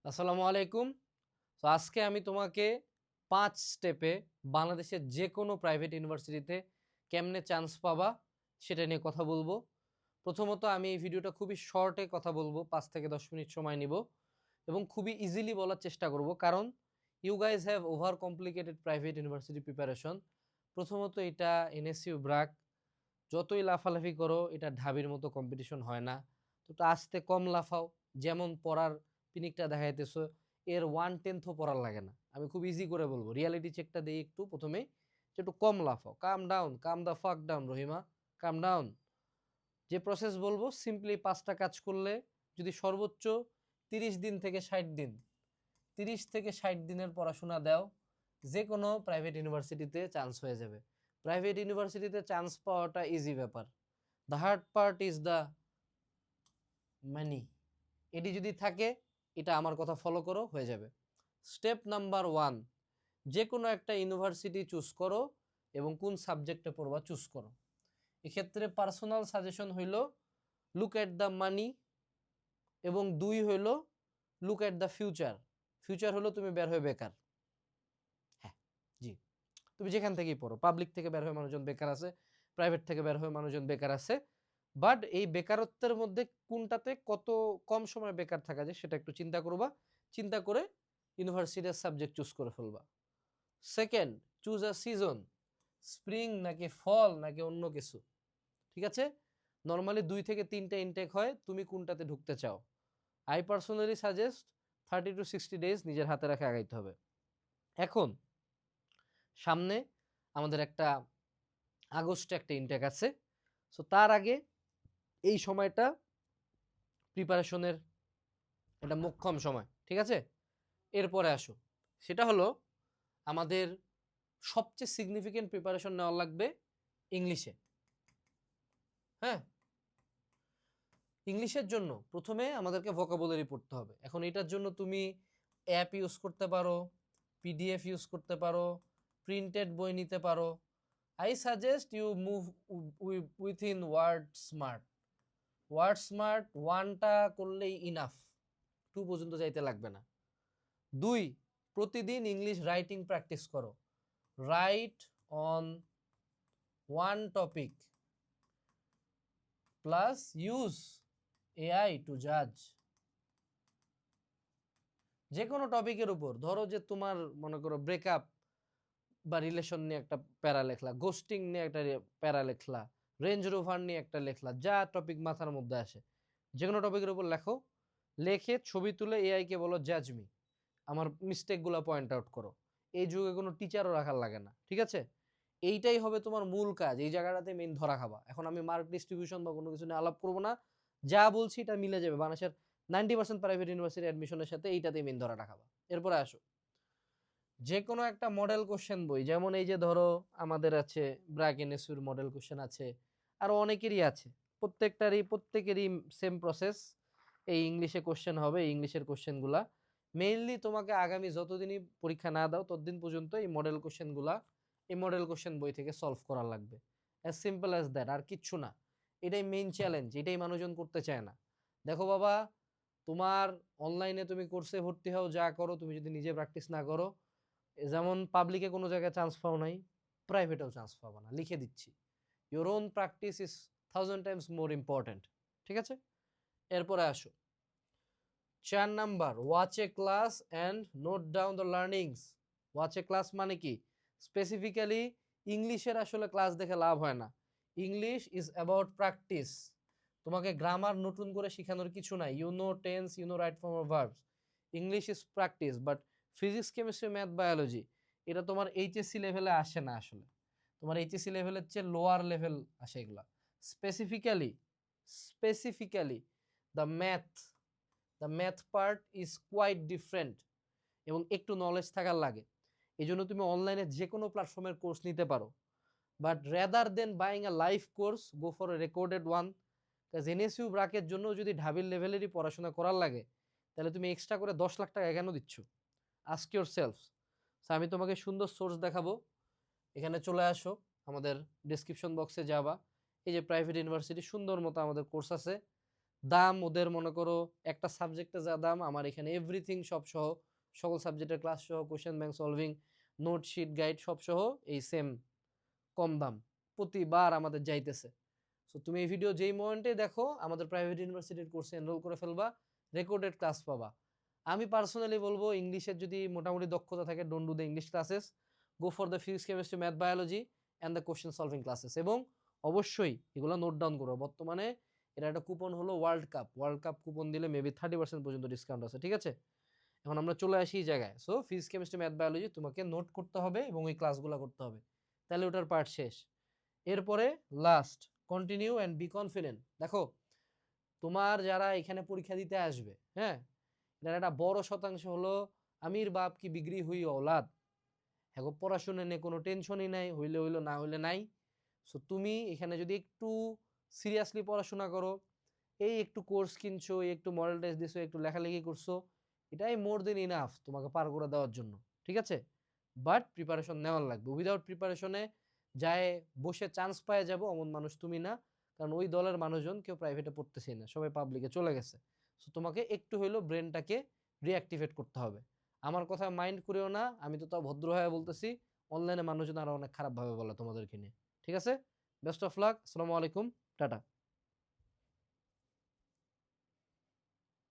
আসসালামু আলাইকুম। তো আজকে আমি তোমাকে ৫ স্টেপে বাংলাদেশের যেকোনো প্রাইভেট ইউনিভার্সিটিতে কেমনে চান্স পাবা সেটা নিয়ে কথা বলবো। প্রথমত আমি এই ভিডিওটা খুবই শর্টে কথা বলবো, ৫ থেকে ১০ মিনিট সময় নিব এবং খুবই ইজিলি বলার চেষ্টা করব, কারণ you guys have overcomplicated private university preparation. প্রথমত এটা এনএসইউ ব্র্যাক, যতই লাফালাফি করো এটা ঢাবির মতো কম্পিটিশন হয় না। তো এটা আস্তে কম লাফাও, যেমন পড়ার পিনিকটা দেখাইতেছো এর 1/10ও পড়ার লাগে না। আমি খুব ইজি করে বলবো, রিয়ালিটি চেকটা দিই একটু প্রথমে, যে একটু কম লাফাও। Come down, come the fuck down Rahima, come down. যে প্রসেস বলবো সিম্পলি 5টা কাজ করলে যদি সর্বোচ্চ 30 দিন থেকে 60 দিন, 30 থেকে 60 দিনের পড়াশোনা দাও, যে কোনো প্রাইভেট ইউনিভার্সিটিতে চান্স হয়ে যাবে। প্রাইভেট ইউনিভার্সিটিতে চান্স পাওয়াটা ইজি ব্যাপার। The hard part is the money. এটি যদি থাকে, এটা আমার কথা ফলো করো, হয়ে যাবে। স্টেপ নাম্বার 1, যে কোনো একটা ইউনিভার্সিটি চুজ করো এবং কোন সাবজেক্টে পড়বা চুজ করো। এক্ষেত্রে পার্সোনাল সাজেশন হইল লুক এট দ্য মানি, এবং 2 হইল look at the future. Future হলো তুমি বের হয়ে বেকার। হ্যাঁ, জি, তুমি যেখান থেকেই পড়ো, পাবলিক থেকে বের হয়ে মানুষজন বেকার আছে, প্রাইভেট থেকে বের হয়ে মানুষজন বেকার আছে। বাট এই বেকারত্বের মধ্যে কোনটাতে কত কম সময় বেকার থাকা যায় সেটা একটু চিন্তা করবা। চিন্তা করে ইউনিভার্সিটির সাবজেক্ট চুজ করে ফেলবা। Second, choose a season, spring নাকি ফল নাকি অন্য কিছু। ঠিক আছে, নর্মালি 2 থেকে 3টা ইনটেক হয়, তুমি কোনটাতে ঢুকতে চাও? I personally suggest 30 to 60 days নিজের হাতে রাখে আগাইতে হবে। এখন সামনে আমাদের একটা আগস্টে একটা ইনটেক আছে, সো তার আগে এই সময়টা প্রিপারেশনের একটা মোক্ষম সময়। ঠিক আছে, এরপরে আসো, সেটা হলো আমাদের সবচেয়ে সিগনিফিকেন্ট প্রিপারেশন নেওয়া লাগবে ইংলিশে। হ্যাঁ, ইংলিশের জন্য প্রথমে আমাদেরকে ভোকাবুলারি পড়তে হবে। এখন এটার জন্য তুমি অ্যাপ ইউজ করতে পারো, পিডিএফ ইউজ করতে পারো, প্রিন্টেড বই নিতে পারো। I suggest you move within word smart. Word smart 1টা করলেই ইনাফ, 2 পর্যন্ত যাইতে লাগবে না। 2, প্রতিদিন ইংলিশ রাইটিং প্র্যাকটিস করো। Write on one topic plus use AI to জাজ। যে কোনো টপিকের উপর, ধরো যে তোমার মনে করো ব্রেকআপ বা রিলেশন নিয়ে একটা প্যারা লেখলা, গোস্টিং নিয়ে একটা প্যারা লেখলা, রেঞ্জ রোভার নিয়ে একটা লেখলা, যা টপিক মাথার মধ্যে আসে যে কোনো টপিকের উপর লেখো। লেখে ছবি তুলে এআই কে বলো জাজ মি, আমার মিস্টেকগুলো পয়েন্ট আউট করো। এই যুগে কোনো টিচারও রাখার লাগে না। ঠিক আছে, এইটাই হবে তোমার মূল কাজ, এই জায়গাটাতে মেইন ধরা খাবা। এখন আমি মার্ক ডিস্ট্রিবিউশন বা কোনো কিছু নিয়ে আলাপ করবো না, যা বলছি এটা মিলে যাবে বাংলাদেশের 90% প্রাইভেট ইউনিভার্সিটি অ্যাডমিশনের সাথে, এইটাতে মেইন ধরাটা খাবা। এরপরে আসো, যে কোনো একটা মডেল কোশ্চেন বই, যেমন এই যে ধরো আমাদের আছে ব্র্যাক এনএসইউর মডেল কোশ্চেন আছে, আরো অনেকেরই আছে, প্রত্যেকেরই সেম প্রসেস। এই ইংলিশে কোশ্চেন হবে, এই ইংলিশের কোশ্চেনগুলা মেইনলি তোমাকে আগামী যতদিনই পরীক্ষা না দাও ততদিন পর্যন্ত এই মডেল কোশ্চেনগুলা এই মডেল কোশ্চেন বই থেকে সলভ করা লাগবে। অ্যাজ সিম্পল অ্যাজ দ্যাট, আর কিচ্ছু না। এটাই মেইন চ্যালেঞ্জ, এটাই মানুষজন করতে চায় না। দেখো বাবা, তোমার অনলাইনে তুমি কোর্সে ভর্তি হও, যা করো, তুমি যদি নিজে প্র্যাকটিস না করো, যেমন পাবলিকে কোনো জায়গায় চান্স পাও নাই, প্রাইভেটেও চান্স পাবো না, লিখে দিচ্ছি। Your own practice is 1000 times more important. ঠিক আছে, এরপরে আসো 4 number, watch A class and note down the learnings. Watch A class মানে কি? স্পেসিফিক্যালি ইংলিশের আসলে ক্লাস দেখে লাভ হয় না। English is about practice. তোমাকে গ্রামার নতুন করে শেখানোর কিছু নাই। You know tense, you know right form of verbs. English is practice. But physics, chemistry, math, biology এটা তোমার এইচএসসি লেভেলে আসে না আসলে। তোমার এইচএসসি লেভেলের চেয়ে লোয়ার লেভেল আসে এগুলা। Specifically the math, the math part is quite different, এবং একটু নলেজ থাকার লাগে। এই জন্য তুমি অনলাইনে যে কোনো প্ল্যাটফর্মের কোর্স নিতে পারো, but rather than buying a live course, go for a recorded one. কাজ এনএসইউ ব্রাকের জন্য যদি ঢাবির লেভেলেরই পড়াশোনা করার লাগে, তাহলে তুমি এক্সট্রা করে 10 লাখ টাকা কেন দিচ্ছ? Ask your self. আমি তোমাকে সুন্দর সোর্স দেখাবো, এখানে চলে আসো, আমাদের ডিসক্রিপশন বক্সে যাবা, এই যে প্রাইভেট ইউনিভার্সিটি সুন্দর মতো আমাদের কোর্স আছে, দাম ওদের মনে করো একটা সাবজেক্টে যা দাম, আমার এখানে এভরিথিং সব সহ, সকল সাবজেক্টের ক্লাস সহ, question bank solving, note sheet guide সব সহ এই সেম কম দাম প্রতিবার আমাদের যাইতেছে। সো তুমি এই ভিডিও যেই মোমেন্টে দেখো আমাদের প্রাইভেট ইউনিভার্সিটির কোর্সে এনরোল করে ফেলবা, রেকর্ডেড ক্লাস পাবা। আমি পার্সোনালি বলবো ইংলিশের যদি মোটামুটি দক্ষতা থাকে, don't do the English classes, go for the physics chemistry math biology and the question solving classes. এবং অবশ্যই এগুলো নোট ডাউন করো, বর্তমানে এটা একটা কুপন হলো ওয়ার্ল্ড কাপ কুপন দিলে মেবি 30% পর্যন্ত ডিসকাউন্ট আছে, ঠিক আছে? এখন আমরা চলে আসি এই জায়গায়। So physics chemistry math biology তোমাকে নোট করতে হবে এবং ওই ক্লাসগুলো করতে হবে, তাহলে ওটার পার্ট শেষ। এরপরে last, continue and be confident. দেখো তোমার যারা এখানে পরীক্ষা দিতে আসবে, হ্যাঁ, এটার একটা বড় শতাংশ হলো আমির বাপ কি বিগড়ি হুই औलाद, হ্যাঁ, পড়াশোনা নিয়ে কোনো টেনশনই নাই, হইলে হইলো না হইলে নাই। সো তুমি এখানে যদি একটু সিরিয়াসলি পড়াশোনা করো, এই একটু কোর্স কিনছো, এই একটু মডেল টেস্ট দিছো, একটু লেখালেখি করছো, এটাই মোর দেন ইনাফ তোমাকে পার করে দেওয়ার জন্য, ঠিক আছে? বাট প্রিপারেশন নেওয়ার লাগবে। উইদাউট প্রিপারেশনে যায় বসে চান্স পায় যাব এমন মানুষ তুমি না, কারণ ওই দলের মানুষজন কেউ প্রাইভেটে পড়তেছেই না, সবাই পাবলিকে চলে গেছে। সো তোমাকে একটু হইলেও ব্রেনটাকে রিঅ্যাক্টিভেট করতে হবে। আমার কথা মাইন্ড করেও না, আমি তো তাও ভদ্র হয়ে বলতেছি, অনলাইনে মানুষজন আরো অনেক খারাপভাবে বলে তোমাদেরকে নিয়ে, ঠিক আছে? বেস্ট অফ লাক, আসসালামু আলাইকুম, টাটা।